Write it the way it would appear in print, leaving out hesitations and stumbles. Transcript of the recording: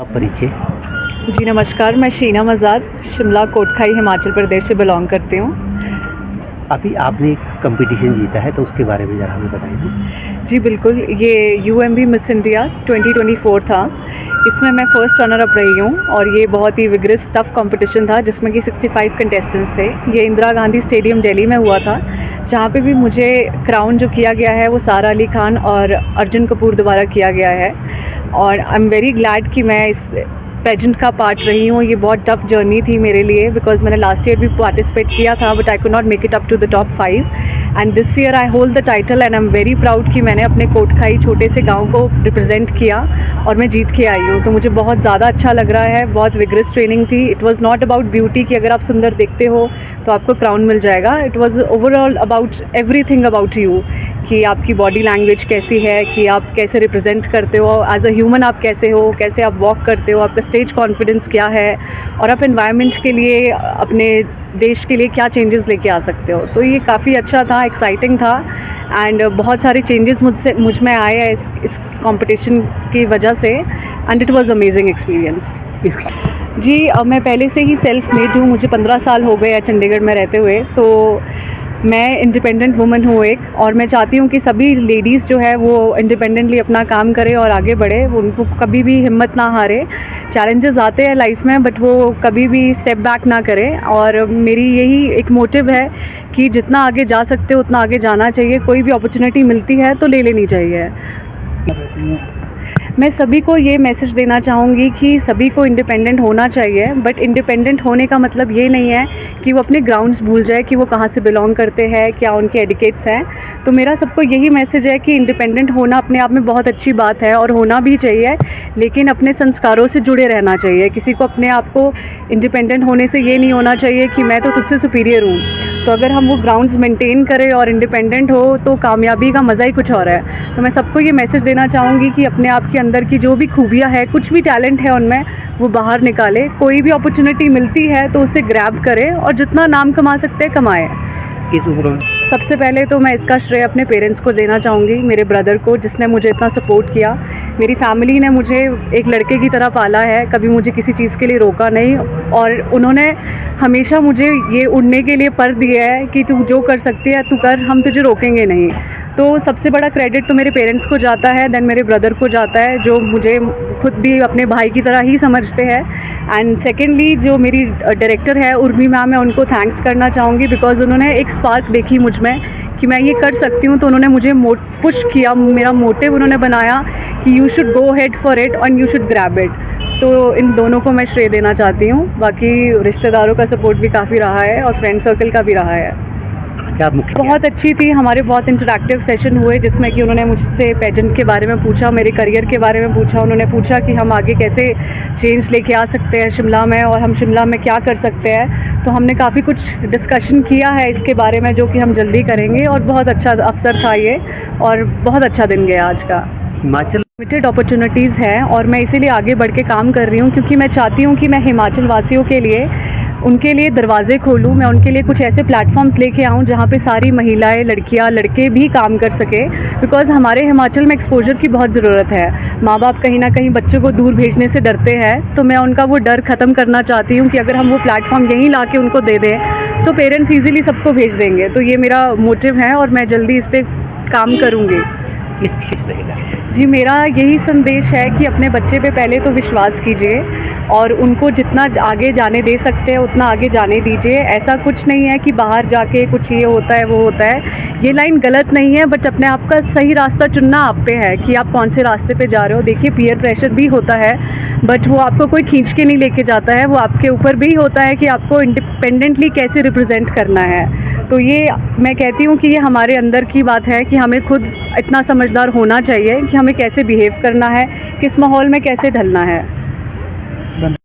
परिचय। जी नमस्कार, मैं शीना मज़ार शिमला कोटखाई हिमाचल प्रदेश से बिलोंग करती हूँ। अभी आपने एक कंपटीशन जीता है तो उसके बारे में ज़रा हमें बताइए। जी बिल्कुल, ये UMB मिस इंडिया 2024 था। इसमें मैं फ़र्स्ट रनर अप रही हूँ और ये बहुत ही विग्रस टफ कंपटीशन था जिसमें कि 65 कंटेस्टेंट्स थे। ये इंदिरा गांधी स्टेडियम दिल्ली में हुआ था, जहाँ पे भी मुझे क्राउन जो किया गया है वो सारा अली खान और अर्जुन कपूर द्वारा किया गया है। और आई एम वेरी ग्लैड कि मैं इस पेजेंट का पार्ट रही हूँ। ये बहुत टफ जर्नी थी मेरे लिए बिकॉज मैंने लास्ट ईयर भी पार्टिसिपेट किया था but I could not make it up to the top 5 and this year I hold the title and I am very proud कि मैंने अपने कोटखाई छोटे से गांव को रिप्रेजेंट किया और मैं जीत के आई हूँ। तो मुझे बहुत ज़्यादा अच्छा लग रहा है। बहुत विग्रस ट्रेनिंग थी। It was not about beauty कि अगर आप सुंदर देखते हो तो आपको क्राउन मिल जाएगा। It was overall about everything about you, कि आपकी बॉडी लैंग्वेज कैसी है, कि आप कैसे रिप्रेजेंट करते हो एज अ ह्यूमन, आप कैसे हो, कैसे आप वॉक करते हो, आपका स्टेज कॉन्फिडेंस क्या है और आप एनवायरनमेंट के लिए, अपने देश के लिए क्या चेंजेस लेके आ सकते हो। तो ये काफ़ी अच्छा था, एक्साइटिंग था एंड बहुत सारे चेंजेस मुझ में आए हैं इस कंपटीशन की वजह से and it was amazing experience. जी मैं पहले से ही सेल्फ मेड हूँ। मुझे 15 साल हो गए हैं चंडीगढ़ में रहते हुए। तो मैं इंडिपेंडेंट वुमन हूँ एक, और मैं चाहती हूँ कि सभी लेडीज़ जो है वो इंडिपेंडेंटली अपना काम करें और आगे बढ़े। उनको कभी भी हिम्मत ना हारे। चैलेंजेस आते हैं लाइफ में बट वो कभी भी स्टेप बैक ना करें। और मेरी यही एक मोटिव है कि जितना आगे जा सकते हो उतना आगे जाना चाहिए। कोई भी अपॉर्चुनिटी मिलती है तो ले लेनी चाहिए। मैं सभी को ये मैसेज देना चाहूँगी कि सभी को इंडिपेंडेंट होना चाहिए, बट इंडिपेंडेंट होने का मतलब ये नहीं है कि वो अपने ग्राउंड्स भूल जाए, कि वो कहाँ से बिलोंग करते हैं, क्या उनके एडिकेट्स हैं। तो मेरा सबको यही मैसेज है कि इंडिपेंडेंट होना अपने आप में बहुत अच्छी बात है और होना भी चाहिए, लेकिन अपने संस्कारों से जुड़े रहना चाहिए। किसी को अपने आप को इंडिपेंडेंट होने से ये नहीं होना चाहिए कि मैं तो तुझसे सुपीरियर हूँ। तो अगर हम वो ग्राउंड्स मेंटेन करें और इंडिपेंडेंट हो तो कामयाबी का मज़ा ही कुछ और है। तो मैं सबको ये मैसेज देना चाहूँगी कि अपने आप के अंदर की जो भी खूबियाँ है, कुछ भी टैलेंट है उनमें, वो बाहर निकाले। कोई भी अपॉर्चुनिटी मिलती है तो उसे ग्रैब करें और जितना नाम कमा सकते हैं कमाएं। सबसे पहले तो मैं इसका श्रेय अपने पेरेंट्स को देना चाहूँगी, मेरे ब्रदर को जिसने मुझे इतना सपोर्ट किया। मेरी फैमिली ने मुझे एक लड़के की तरह पाला है, कभी मुझे किसी चीज़ के लिए रोका नहीं और उन्होंने हमेशा मुझे ये उड़ने के लिए पर दिया है कि तू जो कर सकती है तू कर, हम तुझे रोकेंगे नहीं। तो सबसे बड़ा क्रेडिट तो मेरे पेरेंट्स को जाता है, देन मेरे ब्रदर को जाता है जो मुझे खुद भी अपने भाई की तरह ही समझते हैं। एंड सेकेंडली जो मेरी डायरेक्टर है उर्मी मैम, मैं उनको थैंक्स करना चाहूँगी बिकॉज उन्होंने एक स्पार्क देखी मुझ में कि मैं ये कर सकती हूँ। तो उन्होंने मुझे पुश किया, मेरा मोटिव उन्होंने बनाया कि you should go head for it and you should grab it. तो इन दोनों को मैं श्रेय देना चाहती हूँ। बाकी रिश्तेदारों का सपोर्ट भी काफ़ी रहा है और फ्रेंड सर्कल का भी रहा है। बहुत अच्छी थी। हमारे बहुत इंटरैक्टिव सेशन हुए जिसमें कि उन्होंने मुझसे पेजेंट के बारे में पूछा, मेरे करियर के बारे में पूछा। उन्होंने पूछा कि हम आगे कैसे चेंज लेके आ सकते हैं शिमला में और हम शिमला में क्या कर सकते हैं। तो हमने काफ़ी कुछ डिस्कशन किया है इसके बारे में जो कि हम जल्दी करेंगे और बहुत अच्छा अवसर था ये और बहुत अच्छा दिन गया आज का। हिमाचल लिमिटेड अपॉर्चुनिटीज़ हैं और मैं इसीलिए आगे बढ़ के काम कर रही हूँ क्योंकि मैं चाहती हूँ कि मैं हिमाचल वासियों के लिए उनके लिए दरवाजे खोलूँ। मैं उनके लिए कुछ ऐसे प्लेटफॉर्म्स लेके आऊँ जहाँ पे सारी महिलाएं, लड़कियाँ, लड़के भी काम कर सके बिकॉज़ हमारे हिमाचल में एक्सपोजर की बहुत ज़रूरत है। माँ बाप कहीं ना कहीं बच्चों को दूर भेजने से डरते हैं, तो मैं उनका वो डर ख़त्म करना चाहती हूँ कि अगर हम वो प्लेटफॉर्म यहीं ला के उनको दे दें तो पेरेंट्स ईज़िली सबको भेज देंगे। तो ये मेरा मोटिव है और मैं जल्दी इस पर काम करूँगी। जी मेरा यही संदेश है कि अपने बच्चे पे पहले तो विश्वास कीजिए और उनको जितना आगे जाने दे सकते हैं उतना आगे जाने दीजिए। ऐसा कुछ नहीं है कि बाहर जाके कुछ ये होता है वो होता है, ये लाइन गलत नहीं है, बट अपने आप का सही रास्ता चुनना आप पे है कि आप कौन से रास्ते पे जा रहे हो। देखिए पीयर प्रेशर भी होता है बट वो आपको कोई खींच के नहीं लेके जाता है, वो आपके ऊपर भी होता है कि आपको इंडिपेंडेंटली कैसे रिप्रेजेंट करना है। तो ये मैं कहती हूँ कि ये हमारे अंदर की बात है कि हमें खुद इतना समझदार होना चाहिए कि हमें कैसे बिहेव करना है, किस माहौल में कैसे ढलना है।